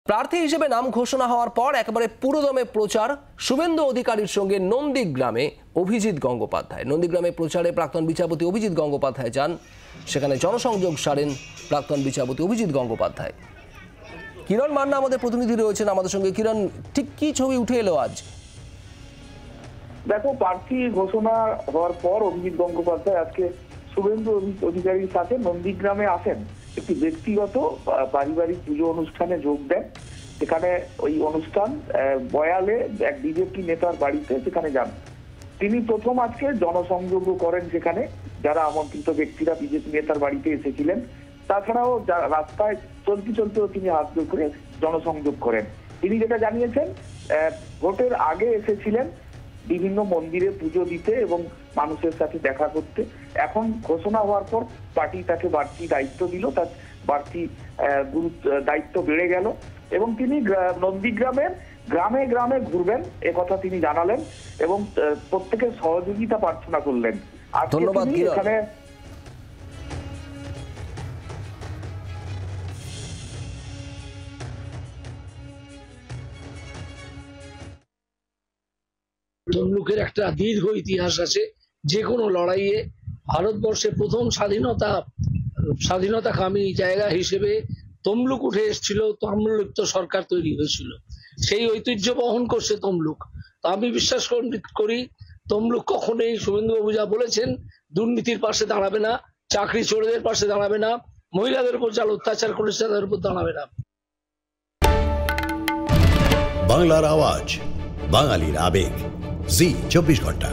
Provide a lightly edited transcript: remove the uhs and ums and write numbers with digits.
প্রার্থী হিসেবে নাম ঘোষণা হওয়ার পর একেবারে পুরোদমে প্রচার শুভেন্দু অধিকারীর সঙ্গে নন্দীগ্রামে অভিজিৎ গঙ্গোপাধ্যায়। নন্দীগ্রামে প্রচারে প্রাক্তন বিচারপতি অভিজিৎ গঙ্গোপাধ্যায় যান, সেখানে জনসংযোগ সারেন প্রাক্তন বিচারপতি অভিজিৎ গঙ্গোপাধ্যায়। কিরণ মান্না আমাদের প্রতিনিধি রয়েছেন আমাদের সঙ্গে। কিরণ, ঠিক কি ছবি উঠে এলো আজ? দেখো, প্রার্থী ঘোষণা হওয়ার পর অভিজিৎ গঙ্গোপাধ্যায় আজকে শুভেন্দু অধিকারীর সাথে নন্দীগ্রামে আসেন, একটি ব্যক্তিগত পারিবারিক পুজো অনুষ্ঠানে যোগ দেন। সেখানে ওই অনুষ্ঠান বয়ালে এক বিজেপি নেতার বাড়িতে সেখানে যান। তিনি প্রথম আজকে জনসংযোগ করেন সেখানে, যারা আমন্ত্রিত ব্যক্তিরা বিজেপি নেতার বাড়িতে এসেছিলেন। তাছাড়াও রাস্তায় চলতে চলতেও তিনি হাত জোড় করে জনসংযোগ করেন। তিনি যেটা জানিয়েছেন, ভোটের আগে এসেছিলেন বিভিন্ন মন্দিরে পুজো দিতে এবং মানুষের সাথে দেখা করতে। এখন ঘোষণা হওয়ার পর পার্টি তাকে বাড়তি দায়িত্ব দিল, তার বাড়তি দায়িত্ব বেড়ে গেল এবং তিনি নন্দীগ্রামের গ্রামে গ্রামে ঘুরবেন এ কথা তিনি জানালেন এবং প্রত্যেকের সহযোগিতা প্রার্থনা করলেন। ধন্যবাদ। এখানে তমলুকের একটা দীর্ঘ ইতিহাস আছে। যে কোনো লড়াইয়ে ভারতবর্ষে প্রথম স্বাধীনতাকামী জায়গা হিসেবে তমলুক উঠে এসেছিল, তাম্রলিপ্ত সরকার তৈরি হয়েছিল। সেই ঐতিহ্য বহন করছে তমলুক। তো আমি বিশ্বাস করি তমলুক কখনোই শুভেন্দুবাবু যা বলেছেন দুর্নীতির পাশে দাঁড়াবে না, চাকরি চোরদের পাশে দাঁড়াবে না, মহিলাদের উপর যারা অত্যাচার করেছে তাদের উপর দাঁড়াবে না। বাংলার আওয়াজ, বাঙালির আবেগ, জি 24 ঘন্টা।